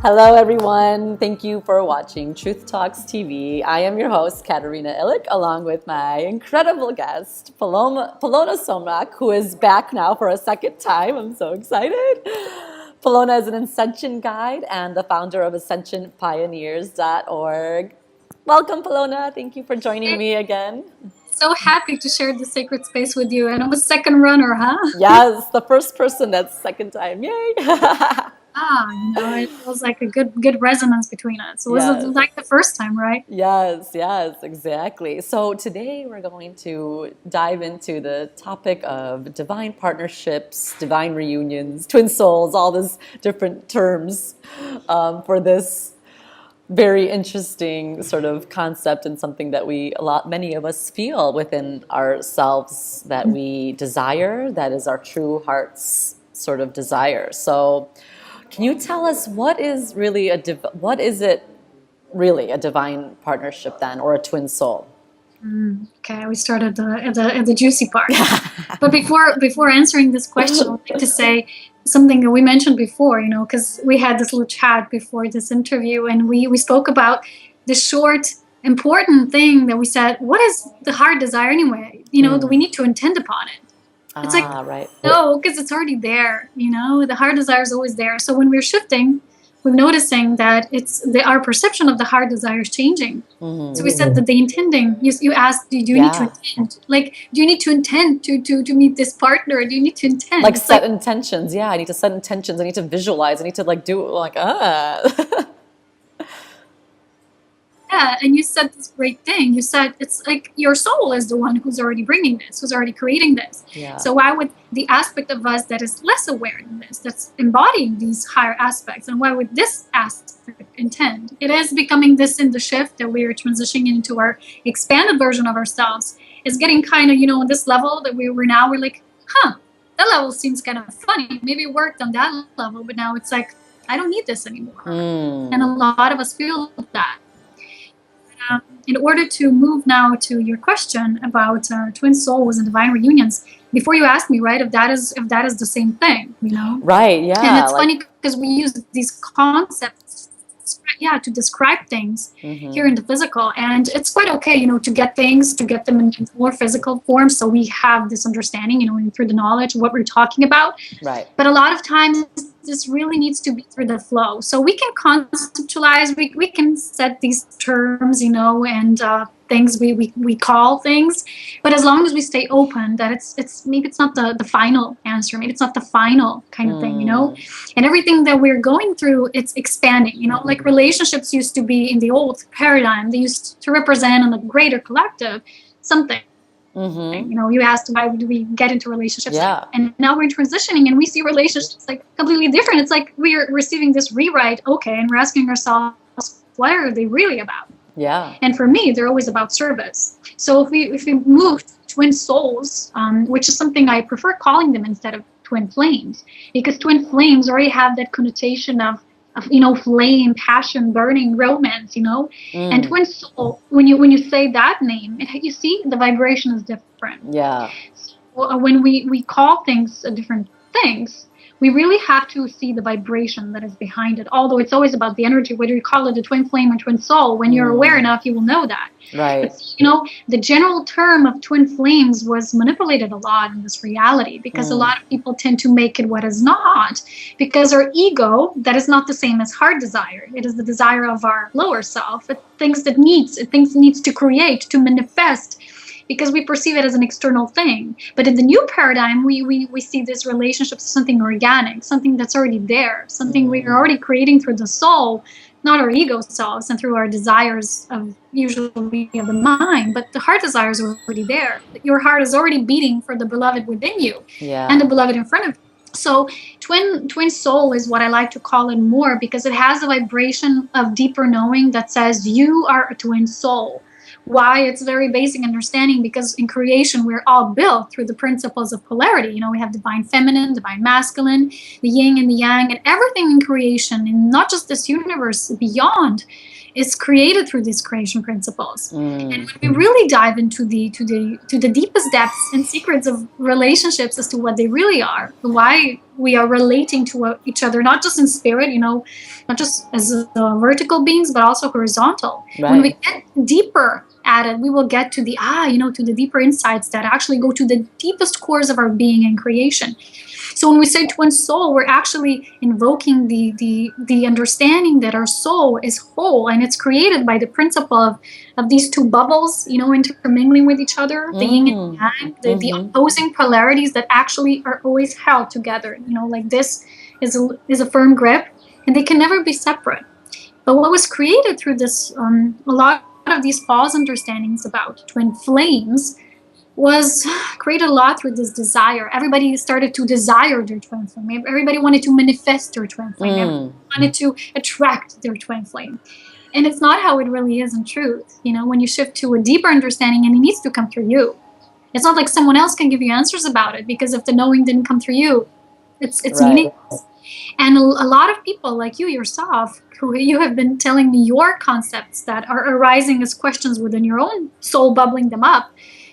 Hello, everyone. Thank you for watching Truth Talks TV. I am your host, Katerina Illich, along with my incredible guest, Polona Somrak, who is back now for a second time. I'm so excited. Polona is an Ascension guide and the founder of AscensionPioneers.org. Welcome, Polona. Thank you for joining me again. So happy to share the sacred space with you. And I'm a second runner, huh? Yes, the first person that's second time. Yay! It feels like a good resonance between us. Was Yes. it like the first time, right? Yes, exactly. So today we're going to dive into the topic of divine partnerships, divine reunions, twin souls, all these different terms for this very interesting sort of concept, and something that many of us feel within ourselves that we desire, that is our true heart's sort of desire. So can you tell us what is it really a divine partnership then, or a twin soul? Okay, we started at the juicy part. But before answering this question, I'd like to say something that we mentioned before, because we had this little chat before this interview, and we spoke about the short, important thing that we said, what is the heart desire anyway? Do we need to intend upon it? It's like, right. No, because it's already there, the heart desire is always there. So when we're shifting, we're noticing that our perception of the heart desire is changing. Mm-hmm. So we said that the intending, you asked, do you need to intend? Like, do you need to intend to meet this partner? Do you need to intend? Like set intentions. Yeah, I need to set intentions. I need to visualize. I need to Yeah, and you said this great thing. You said it's like your soul is the one who's already bringing this, who's already creating this. Yeah. So why would the aspect of us that is less aware than this, that's embodying these higher aspects, and why would this aspect intend? It is becoming this in the shift that we are transitioning into our expanded version of ourselves. Is getting kind of, on this level that we're like, that level seems kind of funny. Maybe it worked on that level, but now it's like, I don't need this anymore. And a lot of us feel that. In order to move now to your question about twin souls and divine reunions, before you asked me, right, if that is the same thing, Right, yeah. And it's funny because we use these concepts, to describe things here in the physical, and it's quite okay, to get them in more physical form, so we have this understanding, through the knowledge of what we're talking about. Right. But a lot of times this really needs to be through the flow. So we can conceptualize, we can set these terms, and things we call things, but as long as we stay open, that it's maybe it's not the final answer, maybe it's not the final kind of thing, and everything that we're going through, it's expanding, like relationships used to be in the old paradigm, they used to represent on a greater collective something. You asked why do we get into relationships, and now we're transitioning and we see relationships like completely different. It's like we're receiving this rewrite, and we're asking ourselves, what are they really about? Yeah. And for me, they're always about service. So if we move to twin souls, which is something I prefer calling them instead of twin flames, because twin flames already have that connotation of flame, passion, burning, romance, and twin soul, when you say that name, you see the vibration is different. Yeah. So when we call things different things, we really have to see the vibration that is behind it. Although it's always about the energy, whether you call it a twin flame or twin soul, when you're aware enough, you will know that. Right. But, the general term of twin flames was manipulated a lot in this reality, because a lot of people tend to make it what is not, because our ego, that is not the same as heart desire. It is the desire of our lower self. It thinks it needs to create, to manifest, because we perceive it as an external thing. But in the new paradigm, we see this relationship as something organic, something that's already there, something we are already creating through the soul, not our ego selves and through our desires of usually of the mind, but the heart desires are already there. Your heart is already beating for the beloved within you and the beloved in front of you. So twin soul is what I like to call it more, because it has a vibration of deeper knowing that says you are a twin soul. Why? It's very basic understanding, because in creation we're all built through the principles of polarity. We have divine feminine, divine masculine, the yin and the yang, and everything in creation, and not just this universe, beyond, is created through these creation principles. Mm. And when we really dive into the deepest depths and secrets of relationships as to what they really are, why we are relating to each other, not just in spirit, not just as vertical beings, but also horizontal. Right. When we get deeper at it, we will get to to the deeper insights that actually go to the deepest cores of our being and creation. So when we say twin soul, we're actually invoking the understanding that our soul is whole, and it's created by the principle of these two bubbles, intermingling with each other, the yin and yang, the opposing polarities that actually are always held together. Like this is a firm grip, and they can never be separate. But what was created through this, a lot of these false understandings about twin flames was created a lot through this desire. Everybody started to desire their twin flame. Everybody wanted to manifest their twin flame. Everybody wanted to attract their twin flame. And it's not how it really is in truth. When you shift to a deeper understanding, and it needs to come through you. It's not like someone else can give you answers about it, because if the knowing didn't come through you, it's right. Meaningless. And a lot of people like you yourself, who you have been telling me your concepts that are arising as questions within your own soul, bubbling them up,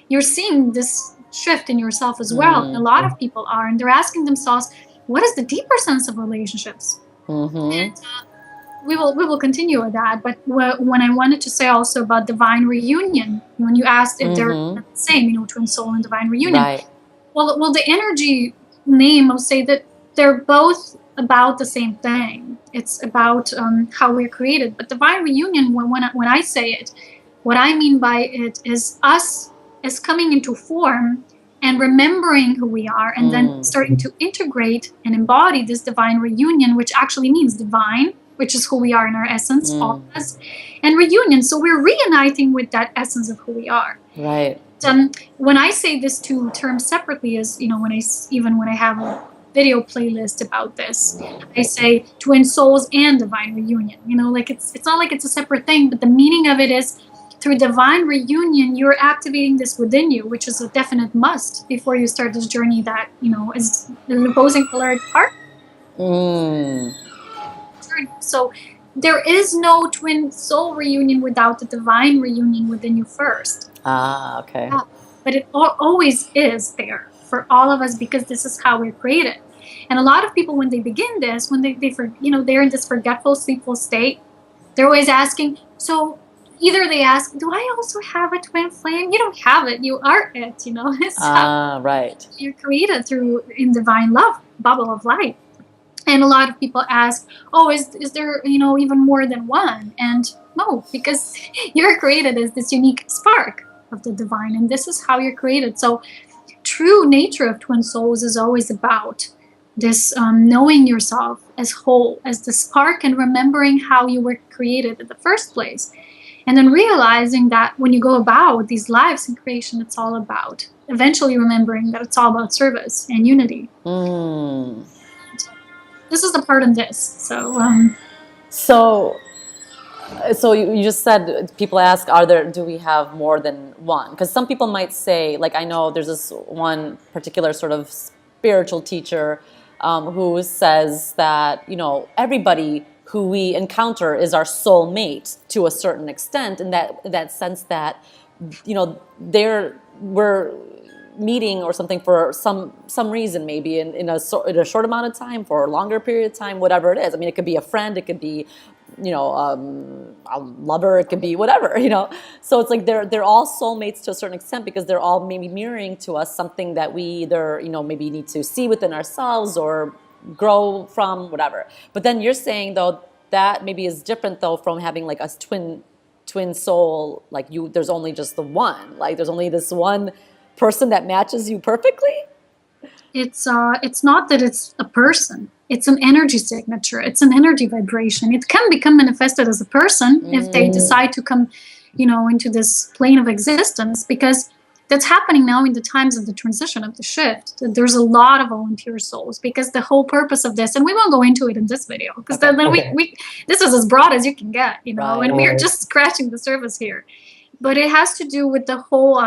you're seeing this shift in yourself as well. And a lot of people are, and they're asking themselves, what is the deeper sense of relationships? And we will continue with that. But when I wanted to say also about divine reunion, when you asked if they're the same, twin soul and divine reunion, right. Well, the energy name will say that they're both about the same thing. It's about how we're created. But divine reunion, when I say it, what I mean by it is us as coming into form and remembering who we are, and then starting to integrate and embody this divine reunion, which actually means divine, which is who we are in our essence, all of us, and reunion. So we're reuniting with that essence of who we are. Right. When I say these two terms separately, is when I have a video playlist about this, I say twin souls and divine reunion. It's not like it's a separate thing, but the meaning of it is, through divine reunion, you're activating this within you, which is a definite must before you start this journey that, is an opposing polarity part. So there is no twin soul reunion without the divine reunion within you first. Okay. Yeah. But it always is there for all of us, because this is how we're created. And a lot of people, when they begin this, when they're in this forgetful, sleepful state, they're always asking, so either they ask, do I also have a twin flame? You don't have it. You are it, Right. You're created in divine love, bubble of light. And a lot of people ask, oh, is there, even more than one? And no, because you're created as this unique spark of the divine. And this is how you're created. So true nature of twin souls is always about this knowing yourself as whole, as the spark, and remembering how you were created in the first place. And then realizing that when you go about these lives in creation, it's all about eventually remembering that it's all about service and unity. This is the part in this. So you just said, people ask, do we have more than one? Because some people might say, like, I know there's this one particular sort of spiritual teacher who says that, everybody who we encounter is our soul mate to a certain extent, in that sense that, we're meeting or something for some reason, maybe in a short amount of time, for a longer period of time, whatever it is. I mean, it could be a friend, it could be, a lover, it could be whatever, So it's like they're all soulmates to a certain extent, because they're all maybe mirroring to us something that we either, maybe need to see within ourselves or grow from, whatever. But then you're saying, though, that maybe is different, though, from having like a twin soul, like there's only just the one, like there's only this one person that matches you perfectly. It's not that it's a person. It's an energy signature. It's an energy vibration. It can become manifested as a person if they decide to come, into this plane of existence, because that's happening now in the times of the transition, of the shift. There's a lot of volunteer souls, because the whole purpose of this, and we won't go into it in this video, because then we this is as broad as you can get, right. And we're just scratching the surface here. But it has to do with the whole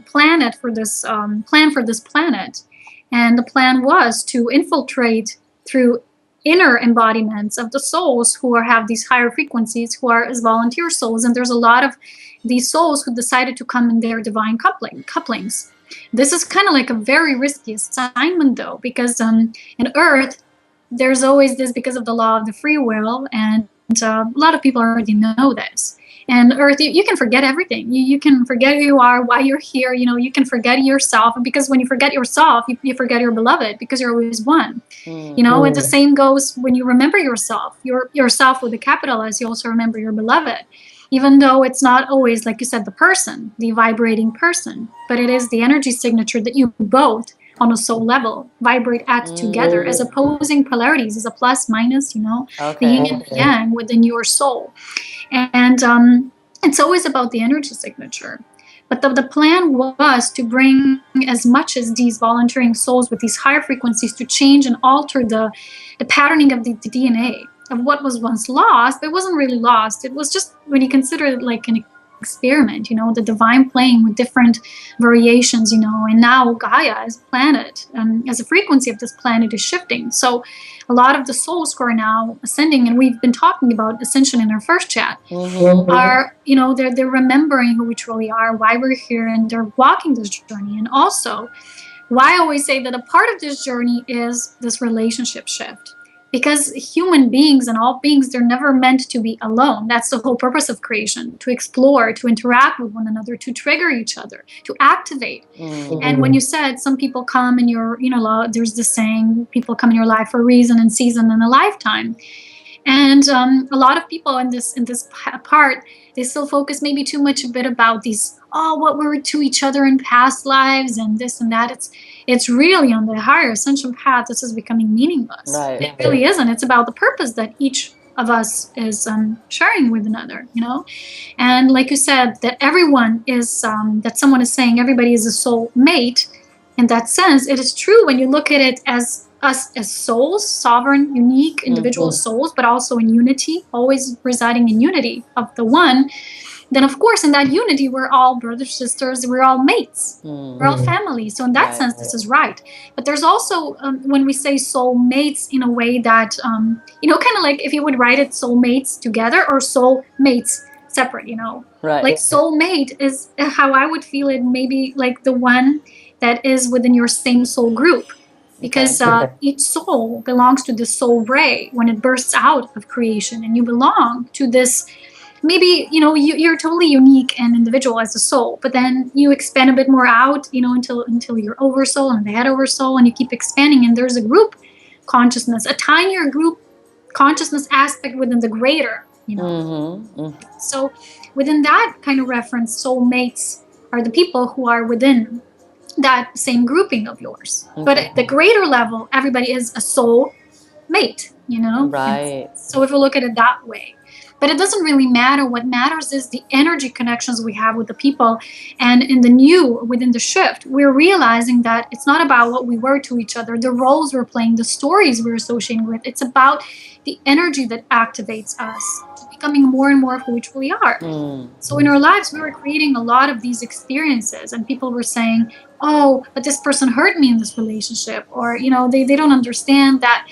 planet for this plan for this planet. And the plan was to infiltrate through inner embodiments of the souls who have these higher frequencies, who are as volunteer souls. And there's a lot of these souls who decided to come in their divine couplings. This is kind of like a very risky assignment, though, because in Earth, there's always this, because of the law of the free will, and a lot of people already know this. And Earth, you can forget everything. You can forget who you are, why you're here. You can forget yourself, because when you forget yourself, you forget your beloved, because you're always one. And the same goes when you remember yourself. Yourself with a capital S. You also remember your beloved, even though it's not always, like you said, the person, the vibrating person, but it is the energy signature that you both, on a soul level, vibrate at together as opposing polarities, as a plus minus, the yin and the yang within your soul. And it's always about the energy signature. But the plan was to bring as much as these volunteering souls with these higher frequencies to change and alter the patterning of the DNA of what was once lost. But it wasn't really lost. It was just, when you consider it like an experiment, the divine playing with different variations, and now Gaia as a planet, as a frequency of this planet is shifting. So a lot of the souls who are now ascending, and we've been talking about ascension in our first chat, are, they're remembering who we truly are, why we're here, and they're walking this journey. And also, why I always say that a part of this journey is this relationship shift. Because human beings and all beings, they're never meant to be alone. That's the whole purpose of creation, to explore, to interact with one another, to trigger each other, to activate. And when you said some people come in your, there's this saying, people come in your life for a reason and season and a lifetime. And a lot of people in this part, they still focus maybe too much a bit about these, what we were to each other in past lives and this and that. It's really on the higher ascension path, this is becoming meaningless. Right. It really isn't. It's about the purpose that each of us is sharing with another, And like you said, that everyone is, that someone is saying everybody is a soul mate. In that sense, it is true when you look at it as us as souls, sovereign, unique, individual souls, but also in unity, always residing in unity of the one. Then, of course, in that unity, we're all brothers, sisters, we're all mates, we're all family. So in that sense, this is right. But there's also, when we say soul mates, in a way that, kind of like if you would write it soul mates together or soul mates separate, Right. Like soul mate is how I would feel it, maybe like the one that is within your same soul group. Because each soul belongs to the soul ray when it bursts out of creation, and you belong to this. Maybe you're totally unique and individual as a soul, but then you expand a bit more out, until you're oversoul and the head oversoul, and you keep expanding. And there's a group consciousness, a tinier group consciousness aspect within the greater. So within that kind of reference, soul mates are the people who are within that same grouping of yours. But at the greater level, everybody is a soul mate, Right. And so if we look at it that way. But it doesn't really matter. What matters is the energy connections we have with the people. And in the new, within the shift, we're realizing that it's not about what we were to each other, the roles we're playing, the stories we're associating with. It's about the energy that activates us, becoming more and more of who we truly are. So in our lives, we were creating a lot of these experiences, and people were saying, but this person hurt me in this relationship, or, they don't understand that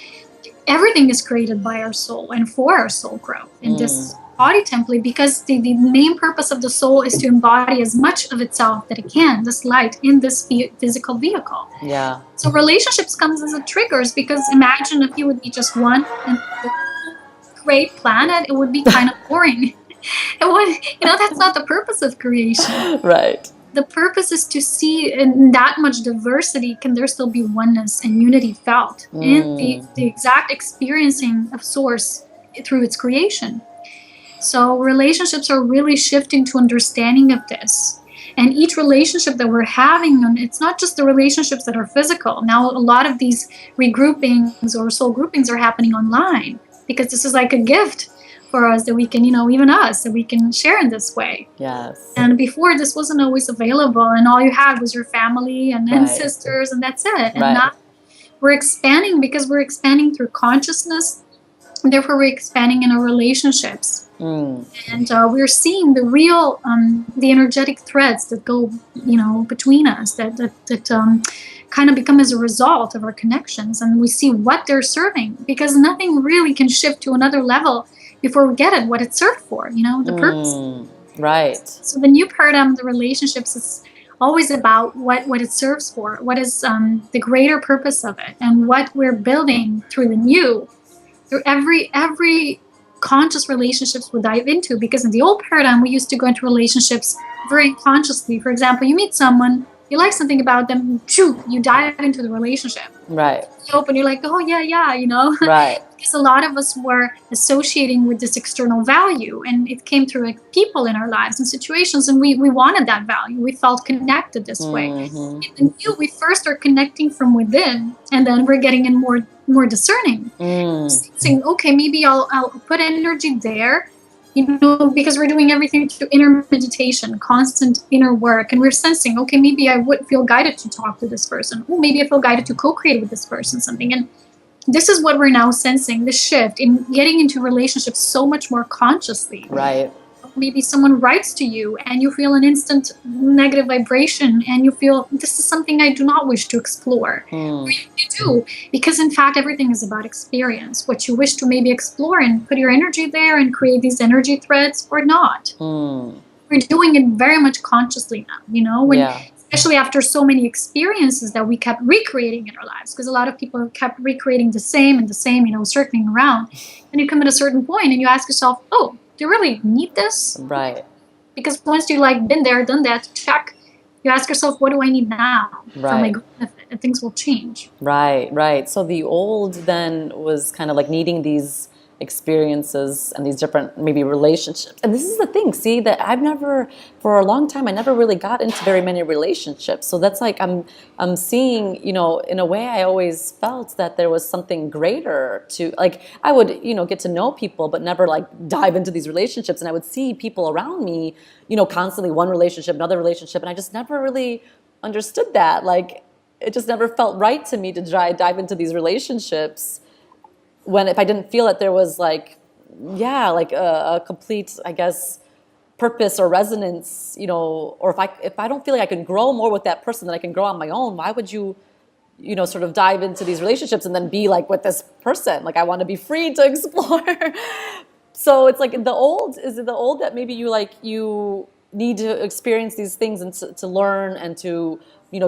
everything is created by our soul and for our soul growth in this body template, because the main purpose of the soul is to embody as much of itself that it can, this light in this physical vehicle. Yeah. So relationships comes as a triggers, because imagine if you would be just one and the great planet, it would be kind of boring. It would, that's not the purpose of creation. Right. The purpose is to see in that much diversity, can there still be oneness and unity felt in the exact experiencing of source through its creation. So relationships are really shifting to understanding of this. And each relationship that we're having, and it's not just the relationships that are physical. Now, a lot of these regroupings or soul groupings are happening online, because this is like a gift for us that we can, even us, that we can share in this way. Yes. And before, this wasn't always available, and all you had was your family and sisters, and that's it. And now we're expanding, because we're expanding through consciousness, and therefore we're expanding in our relationships. Mm. And we're seeing the real, the energetic threads that go, between us, that kind of become as a result of our connections, and we see what they're serving, because nothing really can shift to another level before we get it what it's served for, the purpose. Right. So the new paradigm of the relationships is always about what it serves for, what is the greater purpose of it, and what we're building through the new, through every conscious relationships we dive into. Because in the old paradigm, we used to go into relationships very unconsciously. For example, you meet someone, you like something about them, shoot, you dive into the relationship. Right. You open, you're like, oh yeah, Right. because a lot of us were associating with this external value, and it came through like people in our lives and situations, and we wanted that value. We felt connected this way. Mm-hmm. In the new, we first are connecting from within, and then we're getting in more discerning. Saying, okay, maybe I'll put energy there, because we're doing everything through inner meditation, constant inner work, and we're sensing, okay, maybe I would feel guided to talk to this person. Oh, maybe I feel guided to co-create with this person something. And this is what we're now sensing, the shift in getting into relationships so much more consciously. Right. Maybe someone writes to you and you feel an instant negative vibration, and you feel, this is something I do not wish to explore. Or you do, because in fact everything is about experience, what you wish to maybe explore, and put your energy there and create these energy threads, or not. We're doing it very much consciously now, when especially after so many experiences that we kept recreating in our lives, because a lot of people kept recreating the same and the same, circling around. And you come at a certain point and you ask yourself, oh, do you really need this? Right. Because once you been there, done that, check, you ask yourself, what do I need now for my good benefit? And things will change. Right. So the old then was kind of like needing these experiences and these different maybe relationships. And this is the thing, see, that I've never, for a long time, I never really got into very many relationships. So that's like I'm seeing, in a way I always felt that there was something greater to, like, I would, get to know people, but never like dive into these relationships. And I would see people around me, constantly one relationship, another relationship, and I just never really understood that. Like, it just never felt right to me to dive into these relationships if I didn't feel that there was like a complete, I guess, purpose or resonance, or if I don't feel like I can grow more with that person than I can grow on my own, why would you, sort of dive into these relationships and then be like with this person? Like, I want to be free to explore. So it's like is it the old that maybe you need to experience these things and to learn and to,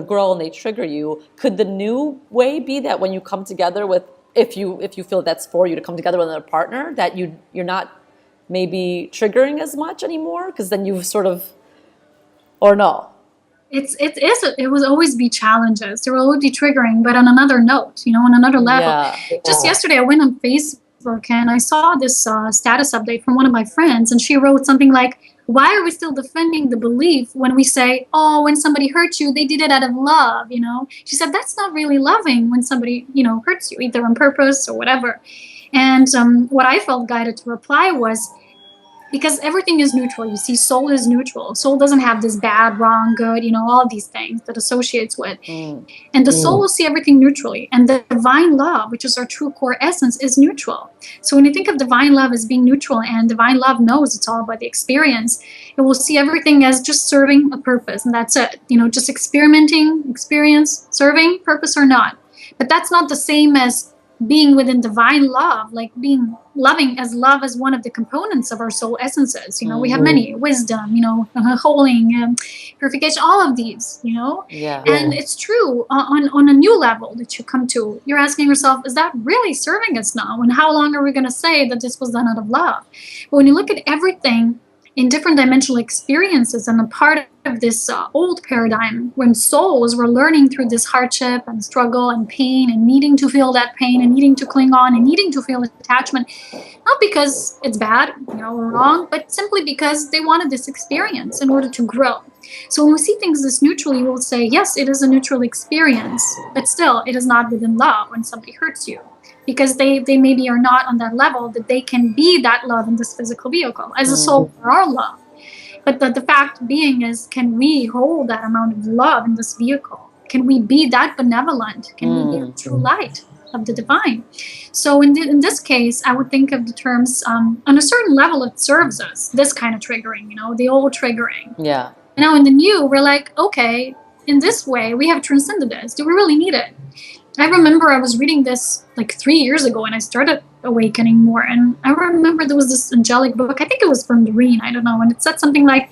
grow, and they trigger you? Could the new way be that when you come together with, if you feel that's for you to come together with another partner, that you're not maybe triggering as much anymore, because then you've sort of, or no? It will always be challenges. There will always be triggering, but on another note, on another level. Yeah. Just yesterday, I went on Facebook and I saw this status update from one of my friends, and she wrote something like, why are we still defending the belief when we say, oh, when somebody hurts you, they did it out of love, She said, that's not really loving when somebody, hurts you, either on purpose or whatever. And what I felt guided to reply was, because everything is neutral. You see, soul is neutral. Soul doesn't have this bad, wrong, good, all these things that associates with. And the soul will see everything neutrally. And the divine love, which is our true core essence, is neutral. So when you think of divine love as being neutral, and divine love knows it's all about the experience, it will see everything as just serving a purpose. And that's it. Just experimenting, experience, serving, purpose or not. But that's not the same as being within divine love, like being loving as love as one of the components of our soul essences. We have many, wisdom, holding, purification, all of these, Yeah. And it's true on a new level that you come to. You're asking yourself, is that really serving us now? And how long are we going to say that this was done out of love? But when you look at everything in different dimensional experiences, and a part of this old paradigm, when souls were learning through this hardship and struggle and pain, and needing to feel that pain, and needing to cling on, and needing to feel attachment, not because it's bad, or wrong, but simply because they wanted this experience in order to grow. So when we see things this neutrally, we'll say, yes, it is a neutral experience, but still, it is not within love when somebody hurts you. Because they maybe are not on that level that they can be that love in this physical vehicle as a soul for our love. But the fact being is, can we hold that amount of love in this vehicle? Can we be that benevolent? Can we be a true light? of the divine. So in this case, I would think of the terms, on a certain level, it serves us, this kind of triggering, the old triggering. Yeah. Now in the new, we're like, okay, in this way, we have transcended this. Do we really need it? I remember I was reading this like 3 years ago, and I started awakening more. And I remember there was this angelic book, I think it was from Doreen, I don't know, and it said something like,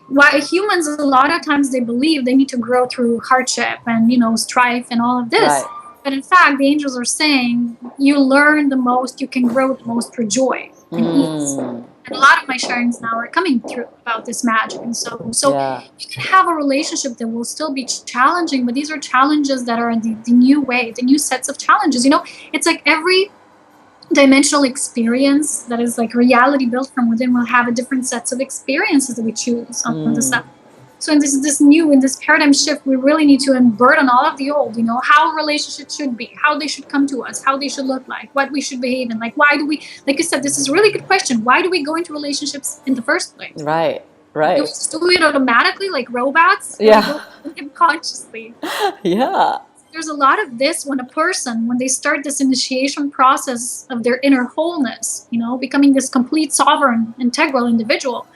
why humans, a lot of times they believe they need to grow through hardship and, strife and all of this. Right. But in fact, the angels are saying you learn the most, you can grow the most through joy and ease. And a lot of my sharings now are coming through about this magic. And so Yeah. you can have a relationship that will still be challenging, but these are challenges that are the new way, the new sets of challenges. It's like every dimensional experience that is like reality built from within will have a different sets of experiences that we choose on the stuff. So in this paradigm shift, we really need to unburden all of the old, how relationships should be, how they should come to us, how they should look like, what we should behave in. Like, why do we, like you said, this is a really good question. Why do we go into relationships in the first place? Right. Do we just do it automatically like robots? Yeah. Consciously. Yeah. There's a lot of this when a person, when they start this initiation process of their inner wholeness, becoming this complete, sovereign, integral individual,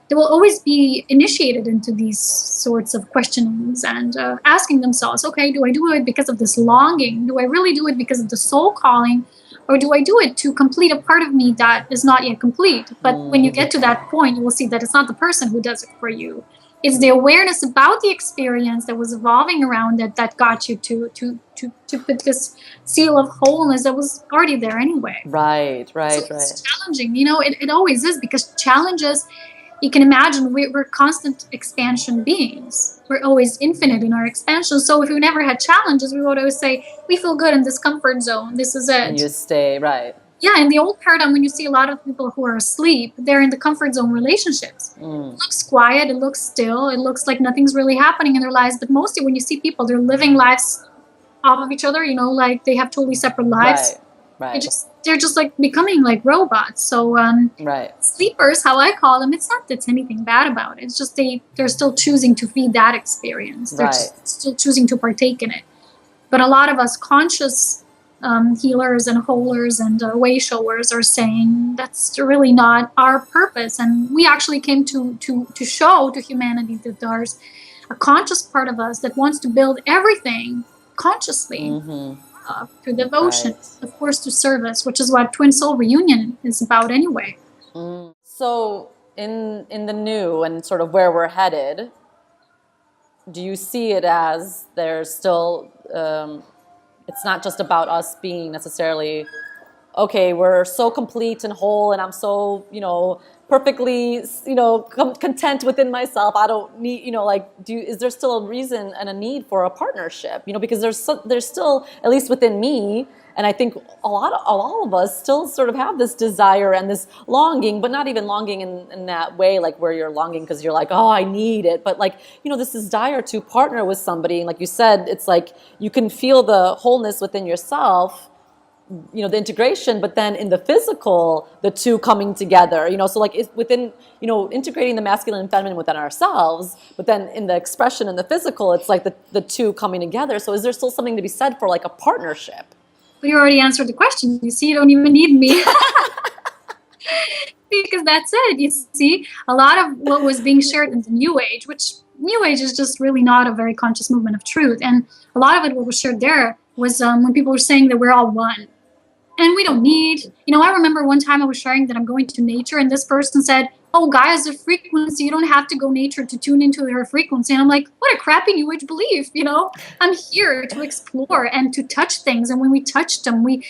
they will always be initiated into these sorts of questionings and asking themselves, okay, do I do it because of this longing? Do I really do it because of the soul calling? Or do I do it to complete a part of me that is not yet complete? But when you get to that point, you will see that it's not the person who does it for you. It's the awareness about the experience that was evolving around it that got you to put this seal of wholeness that was already there anyway. Right. So it's challenging. It always is, because challenges, you can imagine, we're constant expansion beings. We're always infinite in our expansion. So if we never had challenges, we would always say, we feel good in this comfort zone. This is it. And you stay, right. Yeah, in the old paradigm, when you see a lot of people who are asleep, they're in the comfort zone relationships. It looks quiet, it looks still, it looks like nothing's really happening in their lives. But mostly when you see people, they're living lives off of each other, like they have totally separate lives. Right. They're just like becoming like robots. So sleepers, how I call them, it's not that's anything bad about it. It's just they're still choosing to feed that experience. They're just still choosing to partake in it. But a lot of us conscious healers and holers and way showers are saying that's really not our purpose. And we actually came to show to humanity that there's a conscious part of us that wants to build everything consciously. Through devotion, of course, to service, which is what Twin Soul Reunion is about anyway. So in the new and sort of where we're headed, do you see it as there's still, it's not just about us being necessarily, okay, we're so complete and whole and I'm so, perfectly, content within myself. I don't need, is there still a reason and a need for a partnership? Because there's still, at least within me, and I think all of us still sort of have this desire and this longing, but not even longing in that way, like where you're longing because you're like, oh, I need it. But this desire to partner with somebody. And like you said, it's like you can feel the wholeness within yourself, the integration, but then in the physical, the two coming together, so like it's within, integrating the masculine and feminine within ourselves, but then in the expression and the physical, it's like the two coming together. So is there still something to be said for like a partnership? But you already answered the question. You see, you don't even need me. Because that's it. You see, a lot of what was being shared in the New Age, which New Age is just really not a very conscious movement of truth. And a lot of it, what was shared there, was when people were saying that we're all one. And we don't need, I remember one time I was sharing that I'm going to nature, and this person said, oh, Gaia is a frequency. You don't have to go nature to tune into her frequency. And I'm like, what a crappy New Age belief, I'm here to explore and to touch things. And when we touch them, we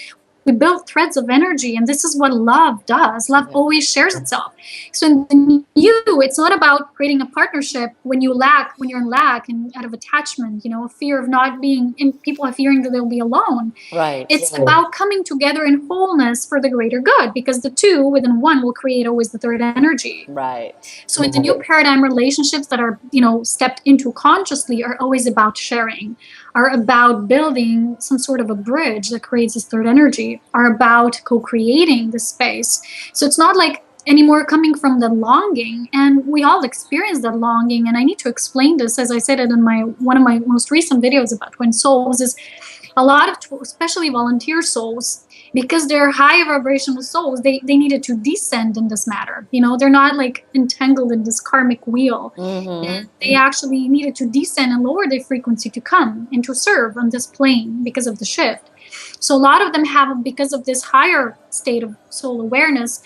build threads of energy, and this is what love does. Love always shares itself. So in the new, it's not about creating a partnership when you're in lack and out of attachment, a fear of not being, and people are fearing that they'll be alone. Right. It's about coming together in wholeness for the greater good, because the two within one will create always the third energy. Right. So in the new paradigm, relationships that are, stepped into consciously are always about sharing, are about building some sort of a bridge that creates this third energy, are about co-creating the space. So it's not like anymore coming from the longing, and we all experience that longing. And I need to explain this, as I said it in one of my most recent videos about twin souls, is A lot of, especially volunteer souls, because they're high vibrational souls, they needed to descend in this matter. They're not like entangled in this karmic wheel. And they actually needed to descend and lower their frequency to come and to serve on this plane because of the shift. So a lot of them have, because of this higher state of soul awareness,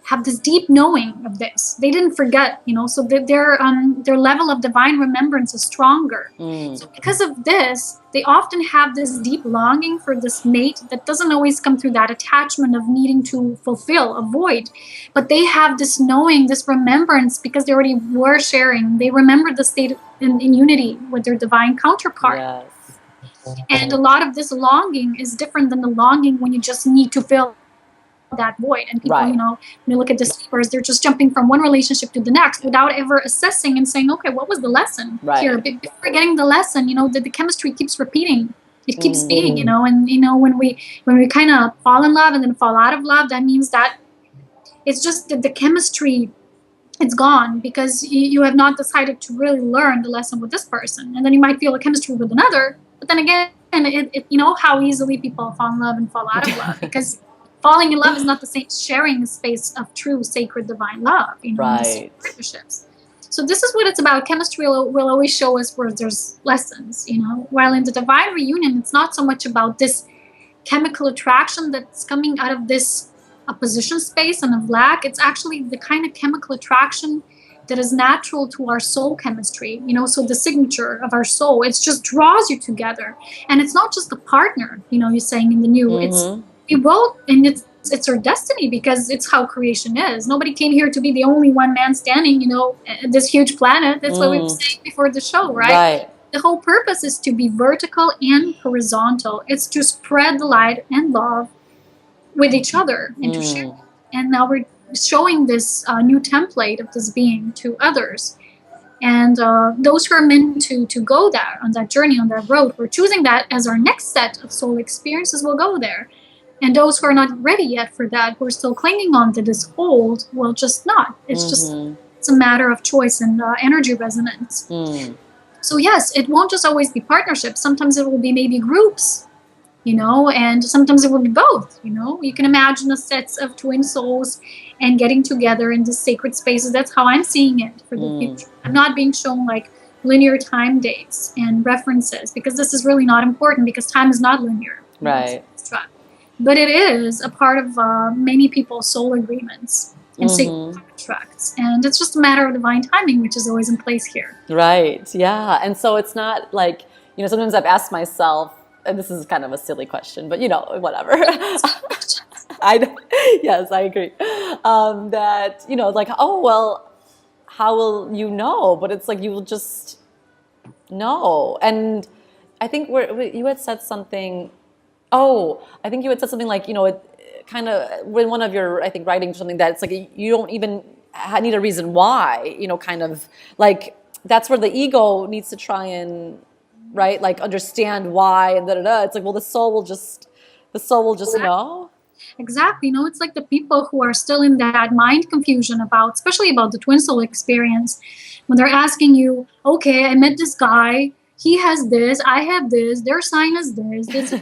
have this deep knowing of this. They didn't forget, so their level of divine remembrance is stronger. So because of this, they often have this deep longing for this mate that doesn't always come through that attachment of needing to fulfill a void. But they have this knowing, this remembrance, because they already were sharing. They remember the state in unity with their divine counterpart. Yes. And a lot of this longing is different than the longing when you just need to fill that void. And people, Right. when you look at the sleepers, they're just jumping from one relationship to the next without ever assessing and saying, okay, what was the lesson here? Before getting the lesson, the chemistry keeps repeating. It keeps being, and when we kind of fall in love and then fall out of love, that means that it's just that the chemistry, it's gone, because you have not decided to really learn the lesson with this person. And then you might feel a chemistry with another, but then again, how easily people fall in love and fall out of love, because falling in love is not the same sharing the space of true sacred divine love, Right. partnerships. So this is what it's about. Chemistry will always show us where there's lessons, while in the divine reunion, it's not so much about this chemical attraction that's coming out of this opposition space and of lack. It's actually the kind of chemical attraction that is natural to our soul chemistry, so the signature of our soul, it just draws you together. And it's not just the partner, you're saying in the new, it's our destiny, because it's how creation is. Nobody came here to be the only one man standing, this huge planet. That's what we were saying before the show, right? The whole purpose is to be vertical and horizontal. It's to spread the light and love with each other and to share. And now we're showing this new template of this being to others. And those who are meant to go there on that journey, on that road, we're choosing that as our next set of soul experiences will go there. And those who are not ready yet for that, who are still clinging on to this hold, will just not. It's just, it's a matter of choice and energy resonance. So yes, it won't just always be partnerships. Sometimes it will be maybe groups, and sometimes it will be both, You can imagine a set of twin souls and getting together in this sacred spaces. That's how I'm seeing it for the future. I'm not being shown like linear time dates and references, because this is really not important, because time is not linear. Right. But it is a part of many people's soul agreements and sacred contracts. And it's just a matter of divine timing, which is always in place here. Right. Yeah. And so it's not like, sometimes I've asked myself, and this is kind of a silly question, but whatever. Yes, I agree. That, like, oh, well, how will you know? But it's like, you will just know. And I think you had said something. Oh, I think you had said something like, it kind of, when one of your, I think, writings, something that it's like, you don't even need a reason why, kind of like, that's where the ego needs to try and, right, like understand why and da-da-da. It's like, well, the soul will just know. Exactly. It's like the people who are still in that mind confusion especially about the twin soul experience, when they're asking you, okay, I met this guy, he has this, I have this, their sign is this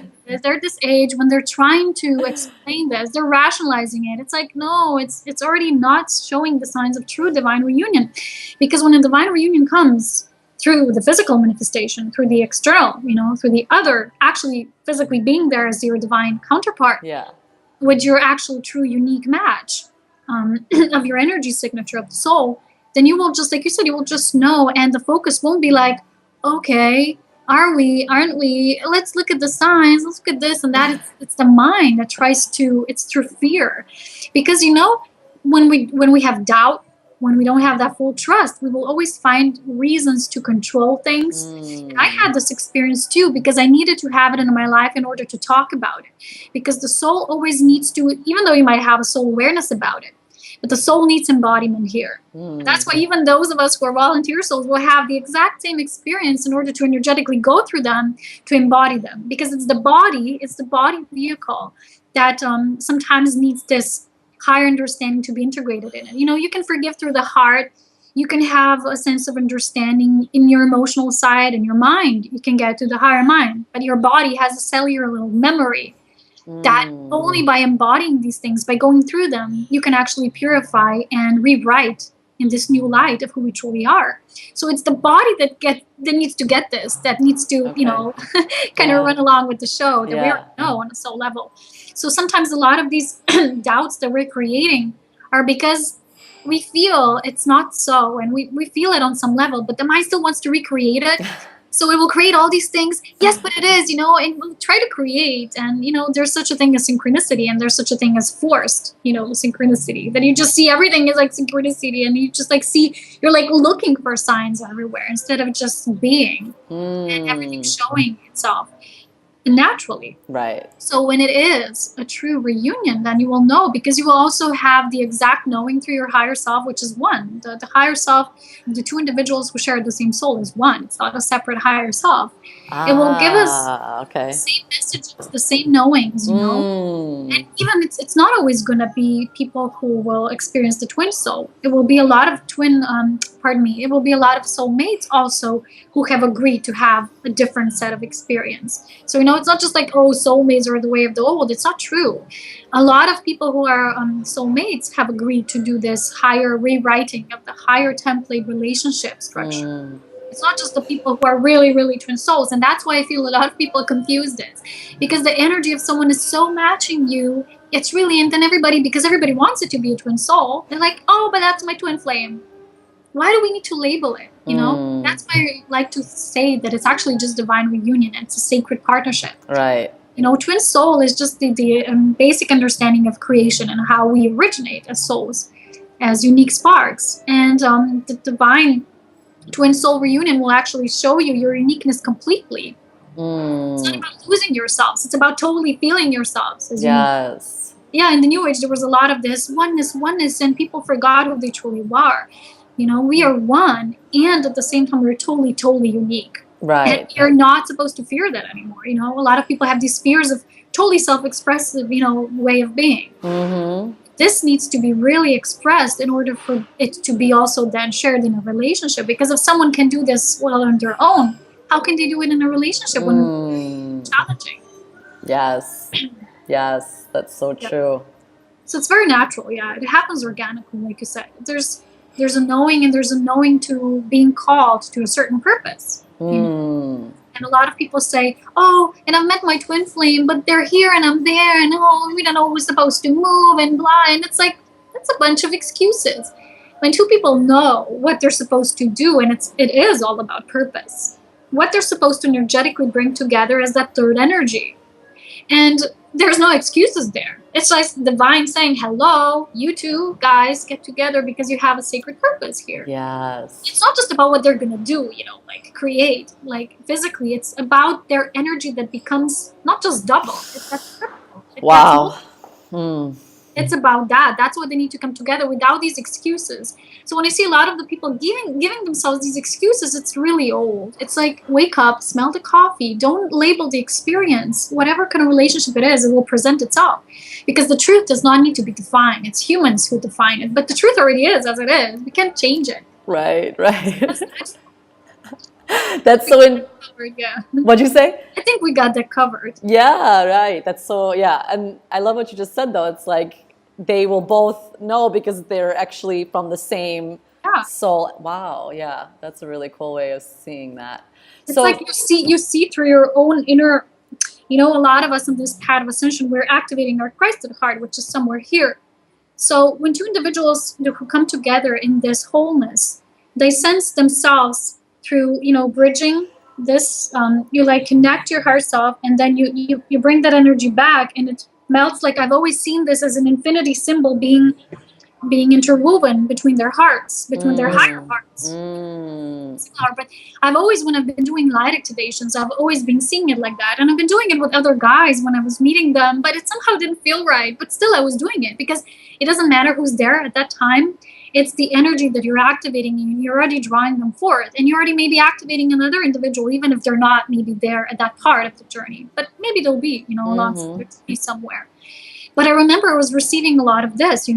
they're this age. When they're trying to explain this, they're rationalizing it. It's like, no, it's already not showing the signs of true divine reunion. Because when a divine reunion comes through the physical manifestation, through the external, through the other actually physically being there as your divine counterpart, with your actual true unique match of your energy signature of the soul, then you will just, like you said, you will just know. And the focus won't be like, okay, aren't we? Let's look at the signs. Let's look at this and that. It's the mind that tries to. It's through fear, because when we have doubt, when we don't have that full trust, we will always find reasons to control things. And I had this experience too, because I needed to have it in my life in order to talk about it. Because the soul always needs to, even though you might have a soul awareness about it, but the soul needs embodiment here. That's why even those of us who are volunteer souls will have the exact same experience in order to energetically go through them, to embody them. Because it's the body vehicle that sometimes needs this higher understanding to be integrated in it. You can forgive through the heart, You can have a sense of understanding in your emotional side and your mind. You can get to the higher mind, but your body has a cellular little memory that only by embodying these things, by going through them, you can actually purify and rewrite in this new light of who we truly are. So it's the body that needs to get this, that needs to, Okay. kind of run along with the show, that we Yeah. already know on a soul level. So sometimes a lot of these doubts that we're creating are because we feel it's not so, and we feel it on some level, but the mind still wants to recreate it. So it will create all these things. Yes, but it is, and we'll try to create. And, there's such a thing as synchronicity, and there's such a thing as forced, synchronicity. That you just see everything is like synchronicity, and you just like you're like looking for signs everywhere instead of just being and everything showing itself naturally. Right. So when it is a true reunion, then you will know, because you will also have the exact knowing through your higher self, which is one. The higher self, the two individuals who share the same soul is one. It's not a separate higher self. It will give us the same messages, the same knowings, And even it's not always going to be people who will experience the twin soul. It will be a lot of it will be a lot of soulmates also who have agreed to have a different set of experience. So, it's not just like, oh, soulmates are the way of the old. It's not true. A lot of people who are soulmates have agreed to do this higher rewriting of the higher template relationship structure. It's not just the people who are really, really twin souls. And that's why I feel a lot of people confuse this. Because the energy of someone is so matching you, it's really, and then because everybody wants it to be a twin soul, they're like, oh, but that's my twin flame. Why do we need to label it? That's why I like to say that it's actually just divine reunion. It's a sacred partnership. Right. Twin soul is just the basic understanding of creation and how we originate as souls, as unique sparks. And the divine twin soul reunion will actually show you your uniqueness completely. It's not about losing yourselves. It's about totally feeling yourselves. Yes. Yeah, in the New Age, there was a lot of this oneness, and people forgot who they truly are. We are one, and at the same time, we're totally, totally unique. Right. And you're not supposed to fear that anymore. A lot of people have these fears of totally self-expressive, way of being. This needs to be really expressed in order for it to be also then shared in a relationship. Because if someone can do this well on their own, how can they do it in a relationship when it's challenging? Yes. Yes, that's so true. So it's very natural. Yeah, it happens organically, like you said. There's a knowing, and there's a knowing to being called to a certain purpose. And a lot of people say, oh, and I've met my twin flame, but they're here and I'm there, and oh, we don't know who's supposed to move and blah. And it's like, that's a bunch of excuses. When two people know what they're supposed to do, and it is all about purpose, what they're supposed to energetically bring together is that third energy. And there's no excuses there. It's like divine saying, hello, you two guys get together because you have a sacred purpose here. Yes. It's not just about what they're going to do, like create, like physically. It's about their energy that becomes not just double. It's that triple. Wow. It's about that. That's why they need to come together without these excuses. So when I see a lot of the people giving themselves these excuses, it's really old. It's like, wake up, smell the coffee. Don't label the experience. Whatever kind of relationship it is, it will present itself. Because the truth does not need to be defined. It's humans who define it. But the truth already is as it is. We can't change it. Right. That's so yeah. What'd you say? I think we got that covered. Yeah, right. That's so, and I love what you just said, though. It's like they will both know because they're actually from the same soul. Wow, yeah, that's a really cool way of seeing that. It's like you see through your own inner, a lot of us on this path of ascension, we're activating our Christ at heart, which is somewhere here. So when two individuals who come together in this wholeness, they sense themselves through, bridging this, you like connect your heart self, and then you bring that energy back, and it melts. Like, I've always seen this as an infinity symbol being interwoven between their hearts, between their higher hearts. But I've always, when I've been doing light activations, I've always been seeing it like that. And I've been doing it with other guys when I was meeting them, but it somehow didn't feel right. But still, I was doing it because it doesn't matter who's there at that time. It's the energy that you're activating, and you're already drawing them forth. And you're already maybe activating another individual, even if they're not maybe there at that part of the journey. But maybe they'll be, along somewhere. But I remember I was receiving a lot of this,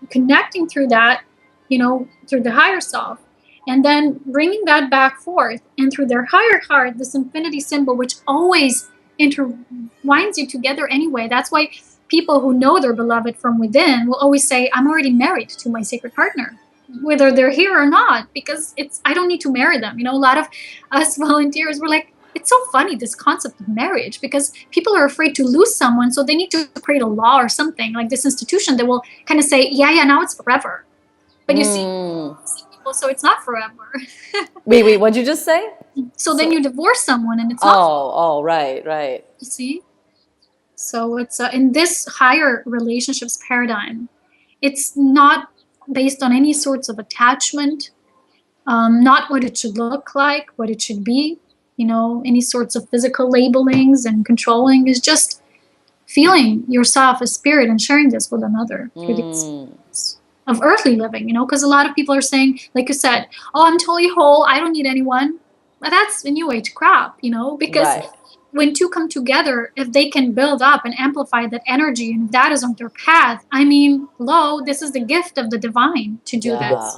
connecting through that, through the higher self. And then bringing that back forth, and through their higher heart, this infinity symbol, which always intertwines you together anyway. That's why people who know their beloved from within will always say, I'm already married to my sacred partner, whether they're here or not, because I don't need to marry them. A lot of us volunteers were like, it's so funny, this concept of marriage, because people are afraid to lose someone, so they need to create a law or something like this institution that will kind of say, yeah, now it's forever. But you see people, so it's not forever. Wait, what'd you just say? So then you divorce someone and it's not forever. Right. You see? So it's in this higher relationships paradigm, it's not based on any sorts of attachment, not what it should look like, what it should be, any sorts of physical labelings and controlling. Is just feeling yourself as spirit and sharing this with another through the experience of earthly living, because a lot of people are saying, like you said, oh, I'm totally whole, I don't need anyone. But that's a new age crap, because when two come together, if they can build up and amplify that energy, and if that is on their path, hello, this is the gift of the divine to do this.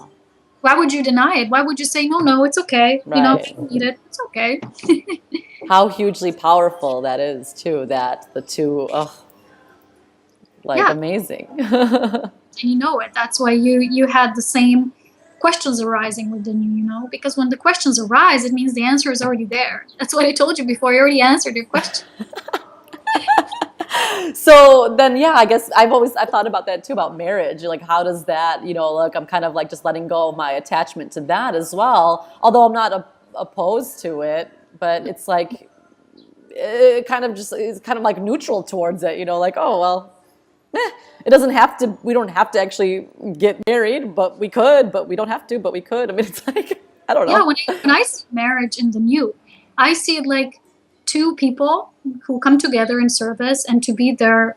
Why would you deny it? Why would you say, no, it's okay. If you need it, it's okay. How hugely powerful that is, too, that the two, amazing. And you know it. That's why you had the same questions arising within you, because when the questions arise, it means the answer is already there. That's what I told you before. You already answered your question. So then, I guess I've thought about that too, about marriage. Like, how does that, look, I'm kind of like just letting go of my attachment to that as well. Although I'm not opposed to it, but it's like, it kind of like neutral towards it, like, oh, well, it doesn't have to, we don't have to actually get married, but we could, but we don't have to, but we could. It's like, I don't know. Yeah, when I see marriage in the new, I see it like two people who come together in service and to be their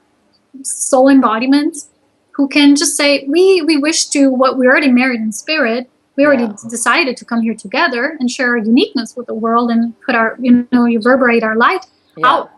soul embodiments, who can just say, we wish to, what we already married in spirit, we already decided to come here together and share our uniqueness with the world and put our, reverberate our light out.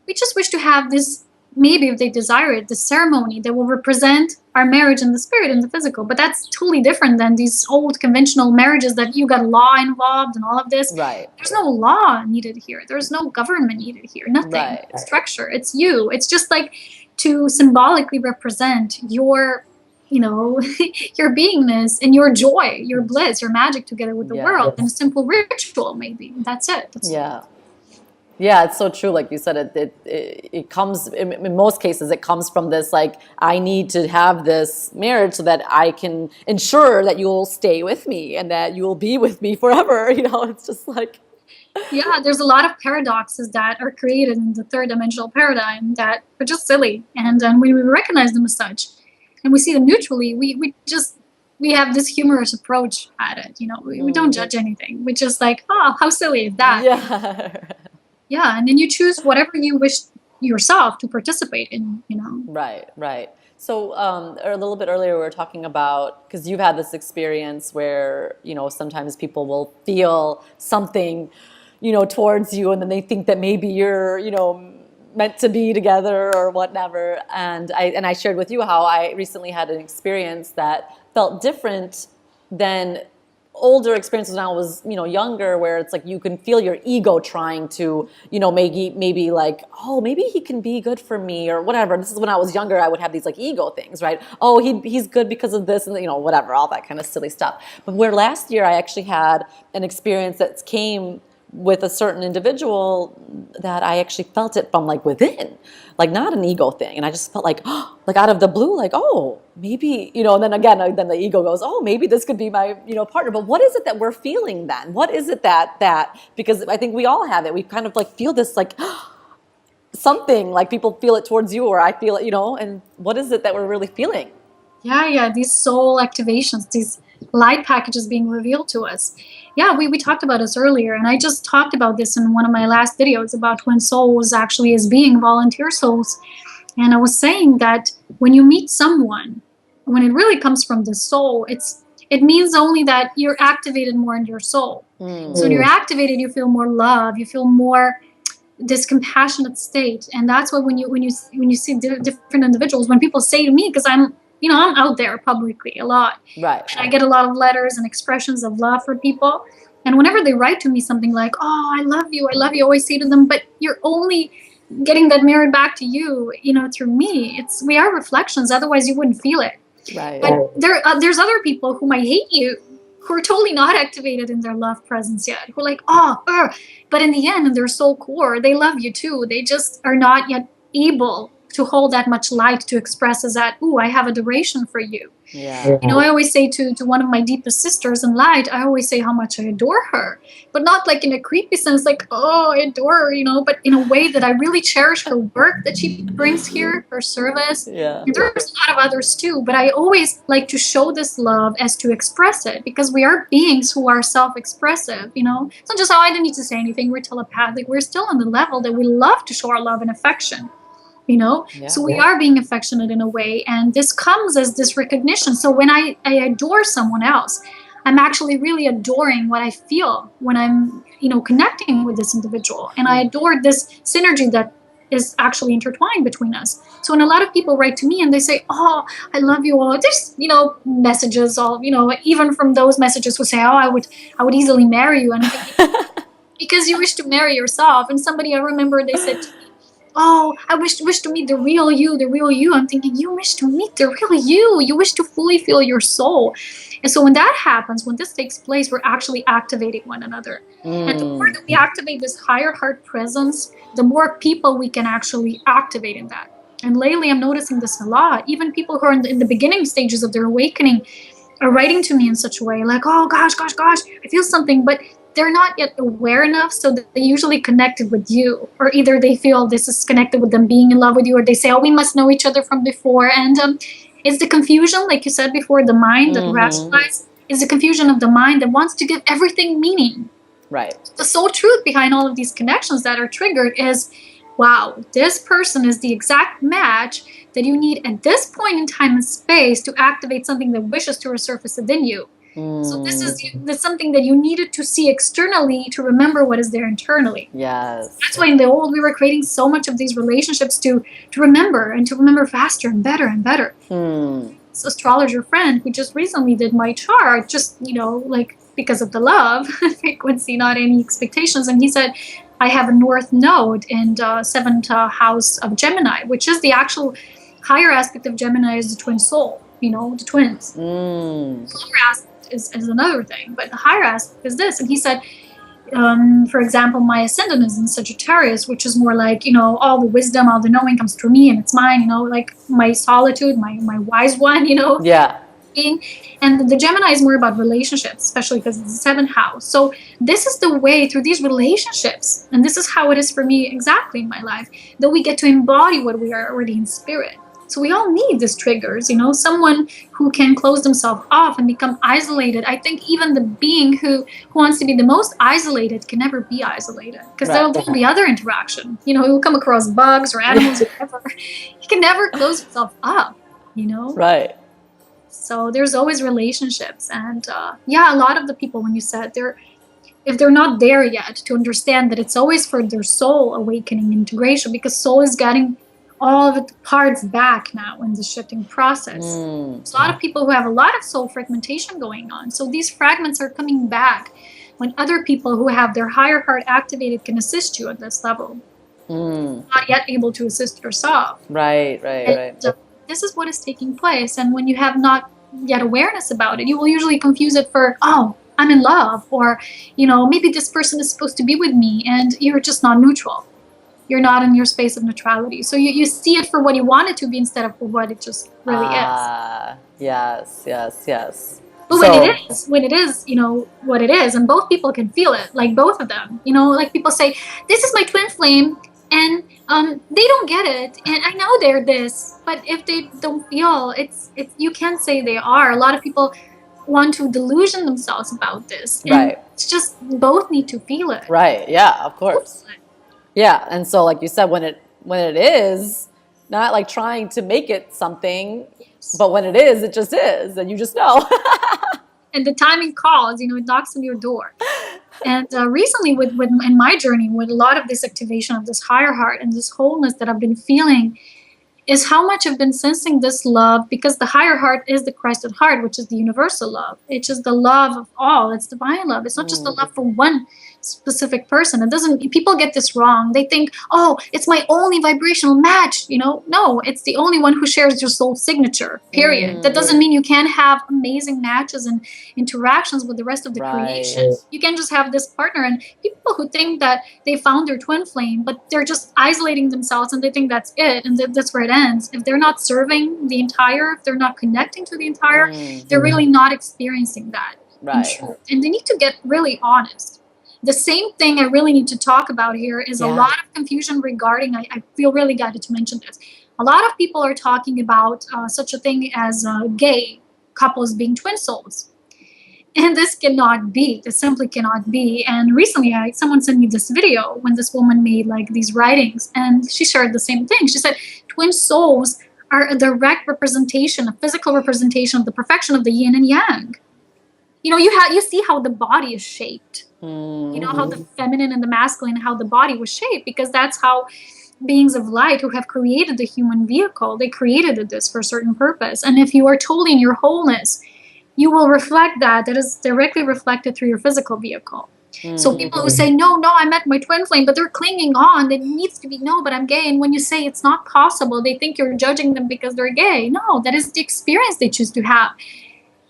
We just wish to have this, maybe if they desire it, the ceremony that will represent our marriage in the spirit and the physical. But that's totally different than these old conventional marriages that you got law involved and all of this. Right. There's no law needed here. There's no government needed here. Nothing. Right. Structure. It's you. It's just like to symbolically represent your, your beingness and your joy, your bliss, your magic together with the world in a simple ritual, maybe. That's it. Yeah, it's so true. Like you said, it comes, in most cases, it comes from this, like, I need to have this marriage so that I can ensure that you'll stay with me and that you will be with me forever. It's just like. Yeah, there's a lot of paradoxes that are created in the third dimensional paradigm that are just silly. And when we recognize them as such and we see them neutrally, we have this humorous approach at it. We don't judge anything. We just like, oh, how silly is that? Yeah. Yeah, and then you choose whatever you wish yourself to participate in, Right. So a little bit earlier we were talking about, because you've had this experience where, sometimes people will feel something, towards you, and then they think that maybe you're, meant to be together or whatever. And I shared with you how I recently had an experience that felt different than older experiences when I was, younger, where it's like you can feel your ego trying to, maybe like, oh, maybe he can be good for me or whatever. This is when I was younger, I would have these like ego things, right? Oh, he's good because of this and, whatever, all that kind of silly stuff. But where last year I actually had an experience that came with a certain individual that I actually felt it from like within, like not an ego thing. And I just felt like, oh, like out of the blue, like, oh, maybe, and then again, then the ego goes, oh, maybe this could be my, partner. But what is it that we're feeling then? What is it that, because I think we all have it. We kind of like feel this like something, like people feel it towards you or I feel it, and what is it that we're really feeling? Yeah, these soul activations, these light packages being revealed to us. Yeah, we talked about this earlier, and I just talked about this in one of my last videos about twin souls actually as being volunteer souls. And I was saying that when you meet someone, when it really comes from the soul, it means only that you're activated more in your soul. So when you're activated, you feel more love, you feel more this compassionate state. And that's why when you see different individuals, when people say to me, because I'm out there publicly a lot. Right. And I get a lot of letters and expressions of love for people. And whenever they write to me something like, "Oh, I love you," I always say to them, "But you're only getting that mirrored back to you, through me. We are reflections. Otherwise, you wouldn't feel it." Right. But there's other people who might hate you, who are totally not activated in their love presence yet, who are like, but in the end, in their soul core, they love you too. They just are not yet able to hold that much light to express as that, "Ooh, I have adoration for you." Yeah. I always say to one of my deepest sisters in light, I always say how much I adore her, but not like in a creepy sense, like, "Oh, I adore her," but in a way that I really cherish her work that she brings here, her service. Yeah. And there's a lot of others too, but I always like to show this love as to express it, because we are beings who are self-expressive, It's not just, "Oh, I didn't need to say anything, we're telepathic." We're still on the level that we love to show our love and affection. Yeah. So we are being affectionate in a way, and this comes as this recognition. So when I adore someone else, I'm actually really adoring what I feel when I'm connecting with this individual, and I adore this synergy that is actually intertwined between us. So when a lot of people write to me and they say, "Oh, I love you all," there's messages, all even from those messages who say, "Oh, I would easily marry you," and I'm thinking, because you wish to marry yourself. And somebody, I remember, they said to me, "Oh, I wish to meet the real you, the real you." I'm thinking, you wish to meet the real you. You wish to fully feel your soul. And so when that happens, when this takes place, we're actually activating one another. And the more that we activate this higher heart presence, the more people we can actually activate in that. And lately, I'm noticing this a lot. Even people who are in the beginning stages of their awakening are writing to me in such a way, like, "Oh, gosh, I feel something," but they're not yet aware enough, so that they usually connected with you, or either they feel this is connected with them being in love with you, or they say, "Oh, we must know each other from before." And it's the confusion, like you said before, the mind that rationalizes, is the confusion of the mind that wants to give everything meaning. Right. The sole truth behind all of these connections that are triggered is, wow, this person is the exact match that you need at this point in time and space to activate something that wishes to resurface within you. So that's something that you needed to see externally to remember what is there internally. Yes. That's why in the old we were creating so much of these relationships to remember, and to remember faster and better and better. This astrologer friend who just recently did my chart, just like because of the love frequency, not any expectations, and he said, "I have a North Node in the 7th house of Gemini," which is the actual higher aspect of Gemini, is the twin soul. The twins. The lower aspect is another thing, but the higher aspect is this. And he said, for example, my ascendant is in Sagittarius, which is more like, all the wisdom, all the knowing comes through me and it's mine, like my solitude, my wise one, Yeah. being. And the Gemini is more about relationships, especially because it's the 7th house. So this is the way through these relationships, and this is how it is for me exactly in my life, that we get to embody what we are already in spirit. So we all need these triggers, someone who can close themselves off and become isolated. I think even the being who wants to be the most isolated can never be isolated, because there'll be other interaction. He'll come across bugs or animals or whatever. He can never close himself up, Right. So there's always relationships. And a lot of the people, when you said if they're not there yet to understand that it's always for their soul awakening integration, because soul is getting all of the parts back now in the shifting process. There's a lot of people who have a lot of soul fragmentation going on. So these fragments are coming back when other people who have their higher heart activated can assist you at this level. Not yet able to assist yourself. Right. This is what is taking place. And when you have not yet awareness about it, you will usually confuse it for, "Oh, I'm in love," or, maybe this person is supposed to be with me, and you're just not neutral. You're not in your space of neutrality. So you see it for what you want it to be instead of for what it just really is. Yes. But when it is, what it is, and both people can feel it, like both of them, like people say, "This is my twin flame," and they don't get it, and I know they're this, but if they don't feel it's you can't say they are. A lot of people want to delusion themselves about this, and it's just both need to feel it. Right. Yeah, of course. Yeah, and so like you said, when it is, not like trying to make it something, but when it is, it just is, and you just know. And the timing calls, it knocks on your door. And recently, with in my journey, with a lot of this activation of this higher heart and this wholeness that I've been feeling, is how much I've been sensing this love, because the higher heart is the Christ at heart, which is the universal love. It's just the love of all. It's divine love. It's not just the love for one specific person. It doesn't, people get this wrong. They think, oh, it's my only vibrational match, you know? No, it's the only one who shares your soul signature, period. That doesn't mean you can't have amazing matches and interactions with the rest of the creation. You can just have this partner. And people who think that they found their twin flame, but they're just isolating themselves and they think that's it and that's where it ends. If they're not serving the entire, if they're not connecting to the entire, they're really not experiencing that. Right. And they need to get really honest. The same thing I really need to talk about here is a lot of confusion regarding, I feel really guided to mention this. A lot of people are talking about such a thing as gay couples being twin souls. And this cannot be. This simply cannot be. And recently, someone sent me this video when this woman made like these writings, and she shared the same thing. She said, twin souls are a direct representation, a physical representation of the perfection of the yin and yang. You know, you see how the body is shaped. You know, how the feminine and the masculine, how the body was shaped, because that's how beings of light who have created the human vehicle, they created this for a certain purpose. And if you are totally in your wholeness, you will reflect that is directly reflected through your physical vehicle. So people who say, no, I met my twin flame, but they're clinging on, it needs to be, no, but I'm gay. And when you say it's not possible, they think you're judging them because they're gay. No, that is the experience they choose to have.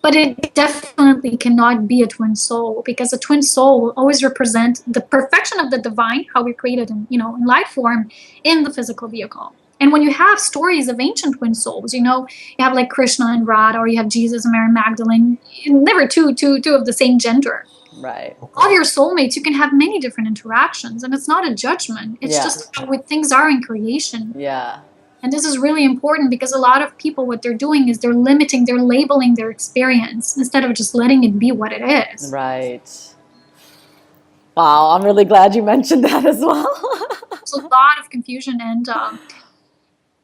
But it definitely cannot be a twin soul, because a twin soul will always represent the perfection of the divine, how we created in, you know, in light form in the physical vehicle. And when you have stories of ancient twin souls, you know, you have like Krishna and Radha, or you have Jesus and Mary Magdalene, never two of the same gender. Right. All your soulmates, you can have many different interactions, and it's not a judgment. It's just how things are in creation. Yeah. And this is really important, because a lot of people, what they're doing is they're labeling their experience instead of just letting it be what it is. Right. Wow, I'm really glad you mentioned that as well. There's a lot of confusion, and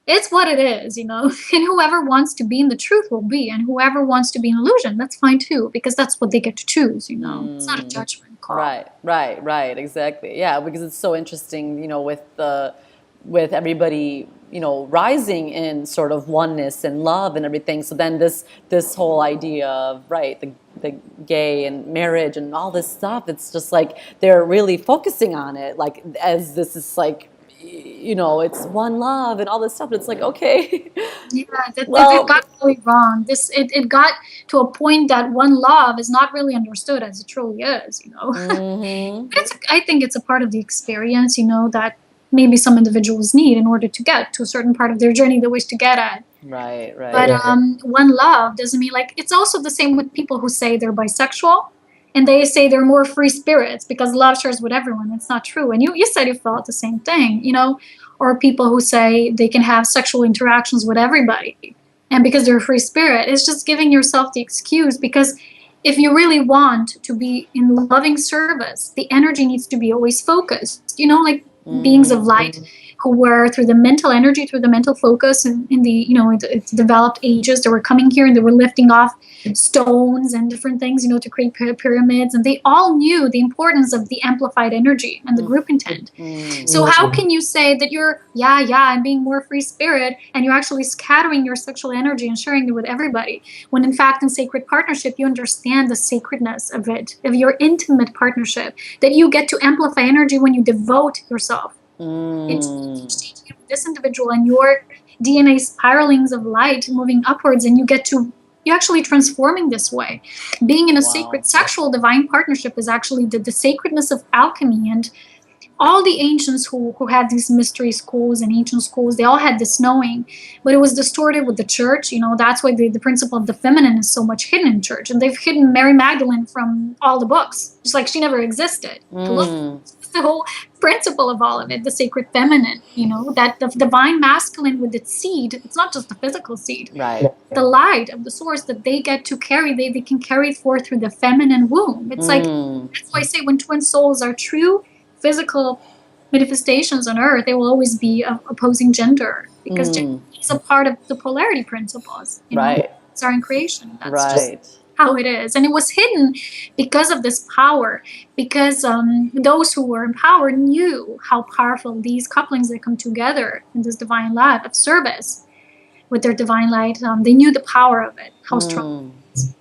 it's what it is, you know. And whoever wants to be in the truth will be, and whoever wants to be in illusion, that's fine too, because that's what they get to choose, you know. It's not a judgment call. Right, exactly. Yeah, because it's so interesting, you know, with everybody, you know, rising in sort of oneness and love and everything. So then this whole idea of the gay and marriage and all this stuff, it's just like they're really focusing on it, like as this is like, you know, it's one love and all this stuff. It's like, okay. Yeah, it got really wrong. It got to a point that one love is not really understood as it truly is, you know. I think it's a part of the experience, you know, that maybe some individuals need in order to get to a certain part of their journey they wish to get at. Right. But one love doesn't mean, like, it's also the same with people who say they're bisexual and they say they're more free spirits because love shares with everyone. It's not true. And you said you felt the same thing, you know, or people who say they can have sexual interactions with everybody. And because they're a free spirit, it's just giving yourself the excuse, because if you really want to be in loving service, the energy needs to be always focused, you know, like beings of light who were through the mental energy, through the mental focus in the, you know, it's developed ages, they were coming here and they were lifting off stones and different things, you know, to create pyramids. And they all knew the importance of the amplified energy and the group intent. So how can you say that you're, I'm being more free spirit, and you're actually scattering your sexual energy and sharing it with everybody, when in fact in sacred partnership, you understand the sacredness of it, of your intimate partnership, that you get to amplify energy when you devote yourself. It's this individual and your DNA spiralings of light moving upwards, and you're actually transforming this way. Being in a sacred sexual divine partnership is actually the sacredness of alchemy. And all the ancients who had these mystery schools and ancient schools, they all had this knowing, but it was distorted with the church. You know, that's why the principle of the feminine is so much hidden in church. And they've hidden Mary Magdalene from all the books, just like she never existed. The whole principle of all of it, the sacred feminine, you know, that the divine masculine with its seed, it's not just the physical seed, right? The light of the source that they get to carry, they can carry it forth through the feminine womb. It's like, that's why I say when twin souls are true physical manifestations on earth, they will always be of opposing gender, because gender is a part of the polarity principles, you know, it's our in creation. That's just how it is. And it was hidden because of this power, because those who were in power knew how powerful these couplings that come together in this divine love of service with their divine light, they knew the power of it, how strong it is.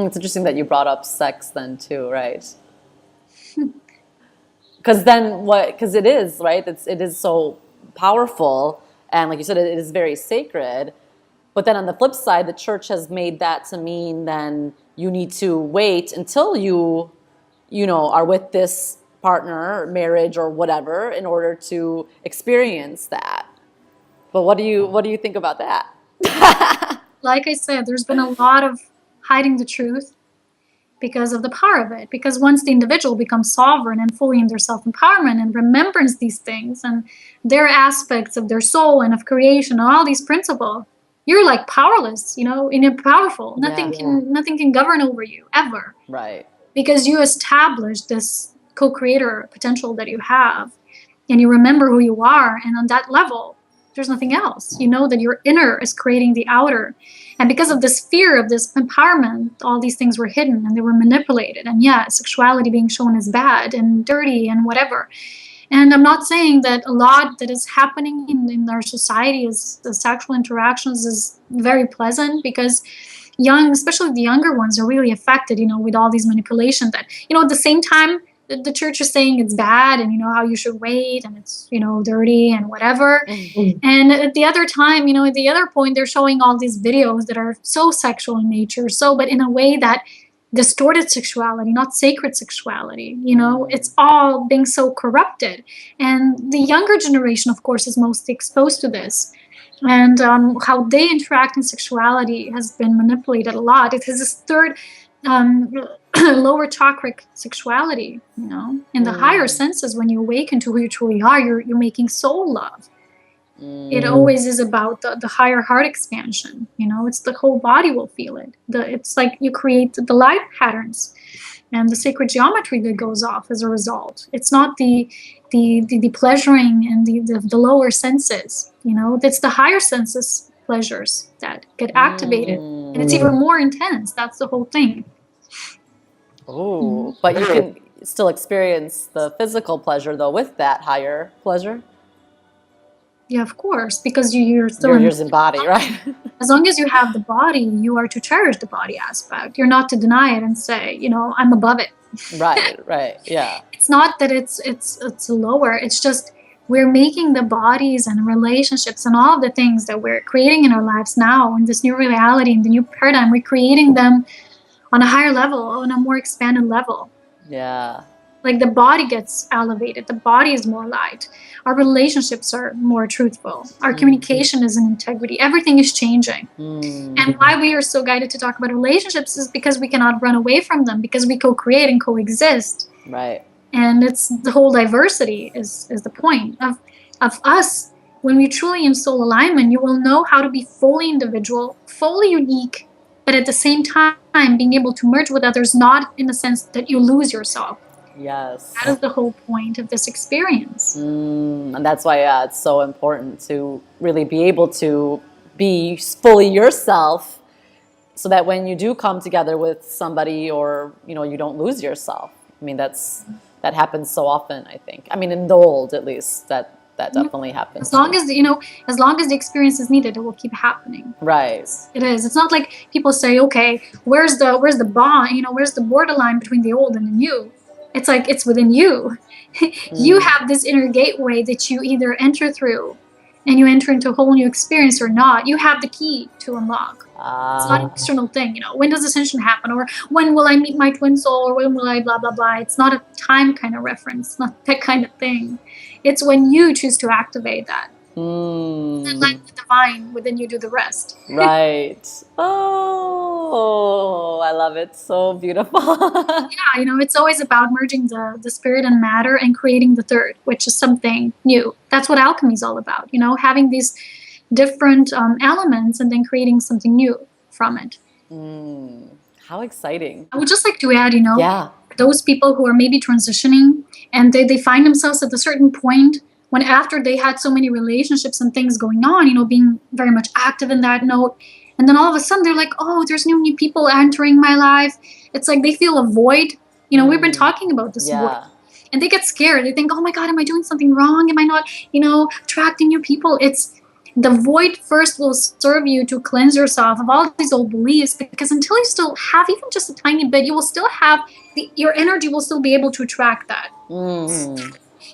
It's interesting that you brought up sex then too, right? Because then because it is, right? It is so powerful, and like you said, it is very sacred. But then on the flip side, the church has made that to mean then you need to wait until you are with this partner, marriage or whatever, in order to experience that. But what do you think about that? Like I said, there's been a lot of hiding the truth because of the power of it. Because once the individual becomes sovereign and fully in their self-empowerment and remembers these things and their aspects of their soul and of creation and all these principles, you're like powerless, and you're powerful. Nothing can govern over you ever. Right. Because you established this co-creator potential that you have, and you remember who you are, and on that level, there's nothing else. You know that your inner is creating the outer. And because of this fear of this empowerment, all these things were hidden and they were manipulated. And yeah, sexuality being shown as bad and dirty and whatever. And I'm not saying that a lot that is happening in our society is the sexual interactions is very pleasant, because especially the younger ones, are really affected, with all these manipulation that, at the same time, the church is saying it's bad and how you should wait and it's dirty and whatever. And at the other time, at the other point, they're showing all these videos that are so sexual in nature, but in a way that distorted sexuality, not sacred sexuality. It's all being so corrupted, and the younger generation, of course, is most exposed to this. And how they interact in sexuality has been manipulated a lot. It has this third lower chakric sexuality, in the higher senses. When you awaken to who you truly are, you're making soul love. It always is about the higher heart expansion. It's the whole body will feel it. It's like you create the light patterns and the sacred geometry that goes off as a result. It's not the pleasuring and the lower senses. It's the higher senses pleasures that get activated, and it's even more intense. That's the whole thing. Oh, but you can still experience the physical pleasure though with that higher pleasure. Yeah, of course, because you're still in body, right? As long as you have the body, you are to cherish the body aspect. You're not to deny it and say, I'm above it. Right, yeah. It's not that it's lower. It's just we're making the bodies and relationships and all of the things that we're creating in our lives now in this new reality, in the new paradigm. We're creating them on a higher level, on a more expanded level. Yeah. Like the body gets elevated, the body is more light, our relationships are more truthful, our communication is in integrity, everything is changing. And why we are so guided to talk about relationships is because we cannot run away from them, because we co-create and coexist. Right. And it's the whole diversity is the point of us. When we truly in soul alignment, you will know how to be fully individual, fully unique, but at the same time being able to merge with others, not in the sense that you lose yourself. Yes. That is the whole point of this experience. And that's why it's so important to really be able to be fully yourself, so that when you do come together with somebody, or you don't lose yourself. I mean, that happens so often, I think. I mean, in the old, at least, that definitely happens. As long as the experience is needed, it will keep happening. Right. It is. It's not like people say, okay, where's the bond? Where's the borderline between the old and the new? It's like it's within you. You have this inner gateway that you either enter through and you enter into a whole new experience or not. You have the key to unlock. It's not an external thing. When does Ascension happen? Or when will I meet my twin soul? Or when will I blah, blah, blah. It's not a time kind of reference. Not that kind of thing. It's when you choose to activate that. And let the divine within you do the rest. Right. Oh, I love it. So beautiful. Yeah, it's always about merging the spirit and matter and creating the third, which is something new. That's what alchemy is all about. Having these different elements and then creating something new from it. How exciting. I would just like to add, yeah, those people who are maybe transitioning and they find themselves at a certain point when, after they had so many relationships and things going on, being very much active in that note, And then all of a sudden they're like, oh, there's new people entering my life. It's like they feel a void. We've been talking about this void. Yeah. And they get scared. They think, oh my God, am I doing something wrong? Am I not, attracting new people? It's the void first will serve you to cleanse yourself of all these old beliefs, because until you still have even just a tiny bit, you will still have your energy will still be able to attract that.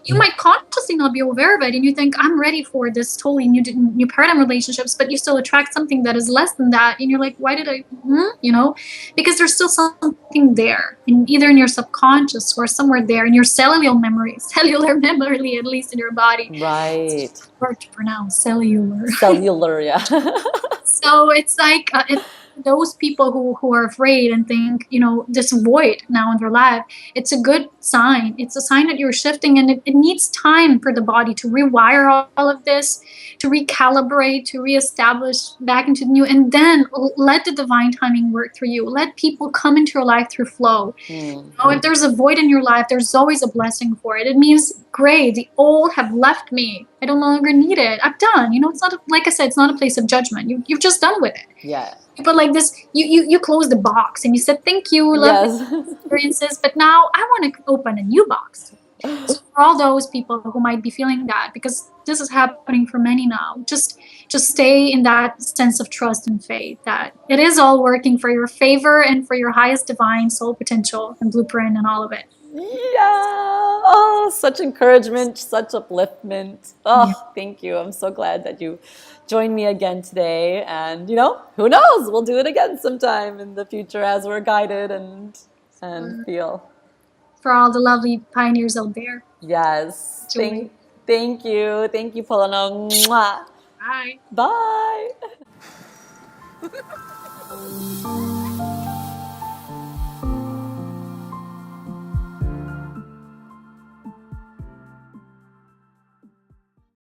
You might consciously not be aware of it, and you think, I'm ready for this totally new paradigm relationships, but you still attract something that is less than that, and you're like, why did I, because there's still something there, either in your subconscious or somewhere there in your cellular memory, at least in your body. Right. It's hard to pronounce cellular. Cellular, yeah. So it's like those people who are afraid and think, this void now in their life, it's a good sign. It's a sign that you're shifting, and it needs time for the body to rewire all of this, to recalibrate, to reestablish back into the new, and then let the divine timing work through you. Let people come into your life through flow. If there's a void in your life, there's always a blessing for it. It means, great, the old have left me. I no longer need it. I'm done. It's not, like I said, it's not a place of judgment. You've just done with it. Yeah. But like this, you close the box and you said, thank you, love experiences, but now I want to open a new box. So for all those people who might be feeling that, because this is happening for many now, just stay in that sense of trust and faith that it is all working for your favor and for your highest divine soul potential and blueprint and all of it. Yeah. Oh, such encouragement, such upliftment. Oh, Thank you. I'm so glad that you joined me again today. And, who knows? We'll do it again sometime in the future as we're guided and feel. For all the lovely pioneers out there. Yes. Thank you. Thank you, Polona. Mwah. Bye. Bye.